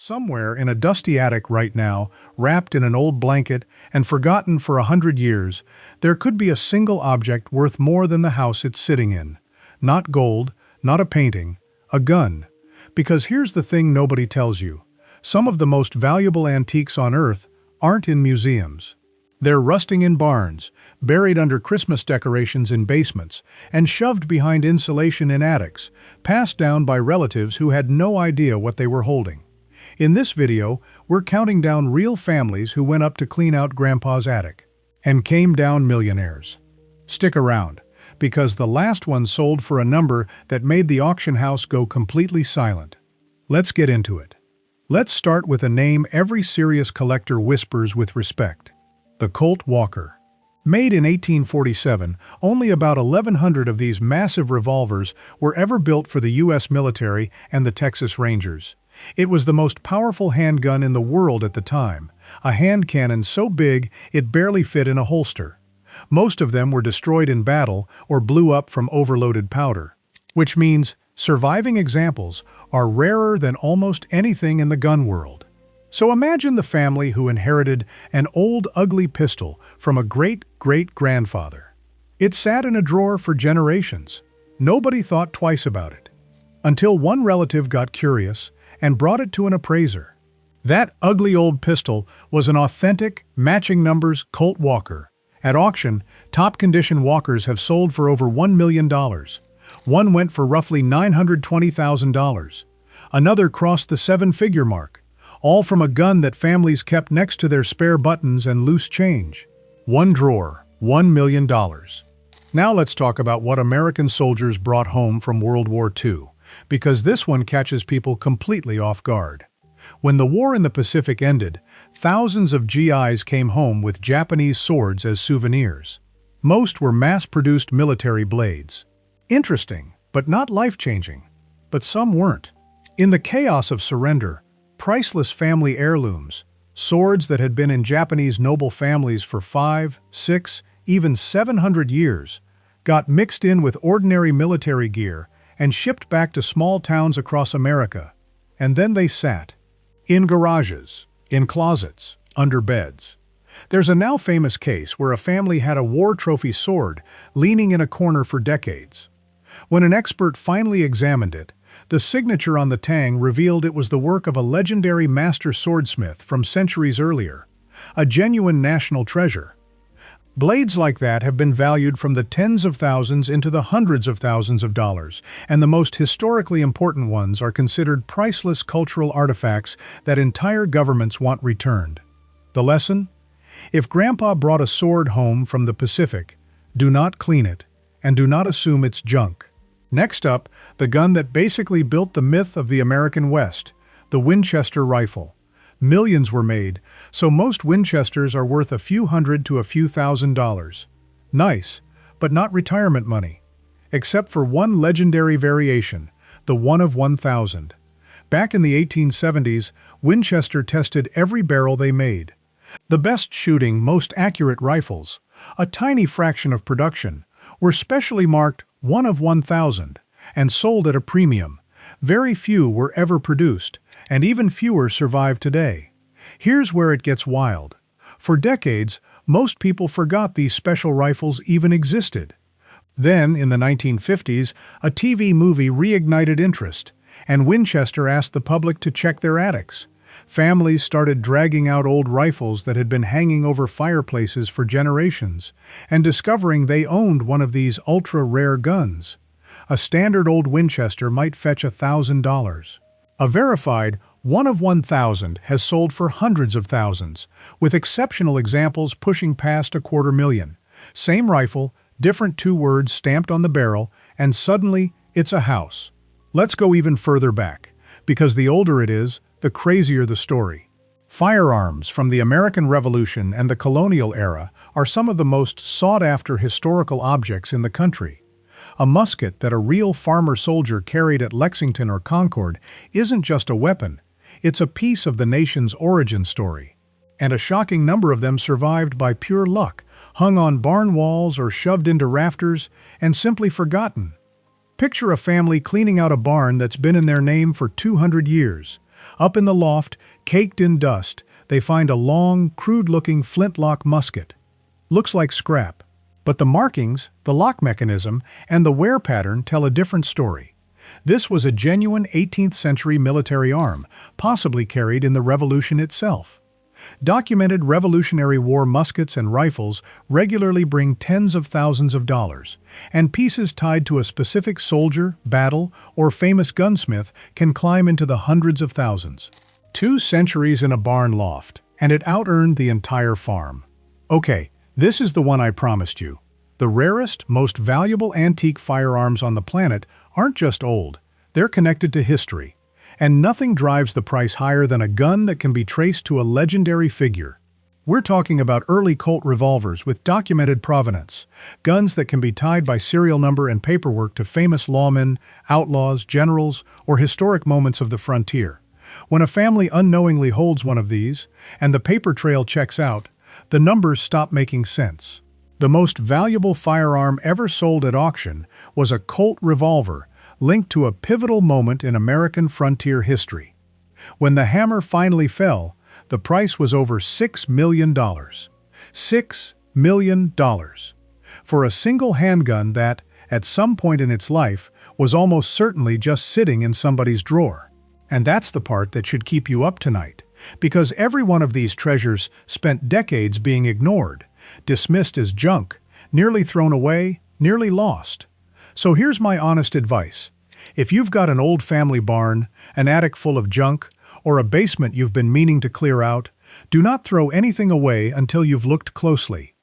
Somewhere in a dusty attic right now, wrapped in an old blanket and forgotten for 100 years, there could be a single object worth more than the house it's sitting in. Not gold, not a painting, a gun. Because here's the thing nobody tells you. Some of the most valuable antiques on Earth aren't in museums. They're rusting in barns, buried under Christmas decorations in basements, and shoved behind insulation in attics, passed down by relatives who had no idea what they were holding. In this video, we're counting down real families who went up to clean out Grandpa's attic and came down millionaires. Stick around, because the last one sold for a number that made the auction house go completely silent. Let's get into it. Let's start with a name every serious collector whispers with respect: the Colt Walker. Made in 1847, only about 1,100 of these massive revolvers were ever built for the U.S. military and the Texas Rangers. It was the most powerful handgun in the world at the time, a hand cannon so big it barely fit in a holster. Most of them were destroyed in battle or blew up from overloaded powder, which means surviving examples are rarer than almost anything in the gun world. So imagine the family who inherited an old ugly pistol from a great-great-grandfather. It sat in a drawer for generations. Nobody thought twice about it. Until one relative got curious and brought it to an appraiser. That ugly old pistol was an authentic, matching numbers Colt Walker. At auction, top-condition Walkers have sold for over $1 million. One went for roughly $920,000. Another crossed the seven-figure mark, all from a gun that families kept next to their spare buttons and loose change. One drawer, $1 million. Now let's talk about what American soldiers brought home from World War II, because this one catches people completely off guard. When the war in the Pacific ended, thousands of GIs came home with Japanese swords as souvenirs. Most were mass-produced military blades. Interesting, but not life-changing. But some weren't. In the chaos of surrender, priceless family heirlooms, swords that had been in Japanese noble families for 5, 6, even 700 years, got mixed in with ordinary military gear and shipped back to small towns across America. And then they sat in garages, in closets, under beds. There's a now famous case where a family had a war trophy sword leaning in a corner for decades. When an expert finally examined it, the signature on the tang revealed it was the work of a legendary master swordsmith from centuries earlier, a genuine national treasure. Blades like that have been valued from the tens of thousands into the hundreds of thousands of dollars, and the most historically important ones are considered priceless cultural artifacts that entire governments want returned. The lesson? If Grandpa brought a sword home from the Pacific, do not clean it, and do not assume it's junk. Next up, the gun that basically built the myth of the American West, the Winchester rifle. Millions were made, so most Winchesters are worth a few hundred to a few $1,000s. Nice, but not retirement money. Except for one legendary variation, the 1 of 1,000. Back in the 1870s, Winchester tested every barrel they made. The best shooting, most accurate rifles, a tiny fraction of production, were specially marked 1 of 1,000 and sold at a premium. Very few were ever produced, and even fewer survive today. Here's where it gets wild. For decades, most people forgot these special rifles even existed. Then, in the 1950s, a TV movie reignited interest, and Winchester asked the public to check their attics. Families started dragging out old rifles that had been hanging over fireplaces for generations, and discovering they owned one of these ultra-rare guns. A standard old Winchester might fetch $1,000. A verified 1 of 1,000 has sold for hundreds of thousands, with exceptional examples pushing past $250,000. Same rifle, different 2 words stamped on the barrel, and suddenly it's a house. Let's go even further back, because the older it is, the crazier the story. Firearms from the American Revolution and the colonial era are some of the most sought-after historical objects in the country. A musket that a real farmer soldier carried at Lexington or Concord isn't just a weapon, it's a piece of the nation's origin story. And a shocking number of them survived by pure luck, hung on barn walls or shoved into rafters, and simply forgotten. Picture a family cleaning out a barn that's been in their name for 200 years. Up in the loft, caked in dust, they find a long, crude-looking flintlock musket. Looks like scrap. But the markings, the lock mechanism, and the wear pattern tell a different story. This was a genuine 18th century military arm, possibly carried in the Revolution itself. Documented Revolutionary War muskets and rifles regularly bring tens of thousands of dollars, and pieces tied to a specific soldier, battle, or famous gunsmith can climb into the hundreds of thousands. 2 centuries in a barn loft, and it out-earned the entire farm. Okay, this is the one I promised you. The rarest, most valuable antique firearms on the planet aren't just old, they're connected to history. And nothing drives the price higher than a gun that can be traced to a legendary figure. We're talking about early Colt revolvers with documented provenance, guns that can be tied by serial number and paperwork to famous lawmen, outlaws, generals, or historic moments of the frontier. When a family unknowingly holds one of these, and the paper trail checks out, the numbers stop making sense. The most valuable firearm ever sold at auction was a Colt revolver, linked to a pivotal moment in American frontier history. When the hammer finally fell, the price was over $6 million. $6 million. For a single handgun that, at some point in its life, was almost certainly just sitting in somebody's drawer. And that's the part that should keep you up tonight, because every one of these treasures spent decades being ignored, dismissed as junk, nearly thrown away, nearly lost. So here's my honest advice. If you've got an old family barn, an attic full of junk, or a basement you've been meaning to clear out, do not throw anything away until you've looked closely.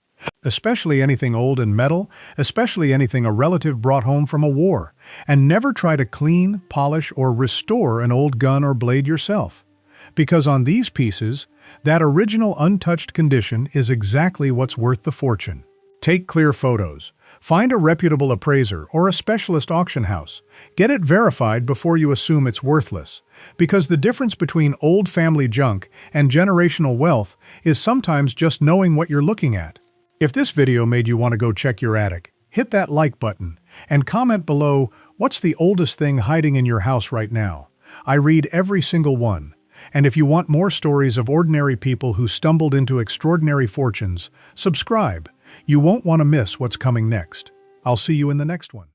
Especially anything old and metal, especially anything a relative brought home from a war, and never try to clean, polish, or restore an old gun or blade yourself. Because on these pieces, that original untouched condition is exactly what's worth the fortune. Take clear photos. Find a reputable appraiser or a specialist auction house. Get it verified before you assume it's worthless. Because the difference between old family junk and generational wealth is sometimes just knowing what you're looking at. If this video made you want to go check your attic, hit that like button and comment below, what's the oldest thing hiding in your house right now? I read every single one. And if you want more stories of ordinary people who stumbled into extraordinary fortunes, subscribe. You won't want to miss what's coming next. I'll see you in the next one.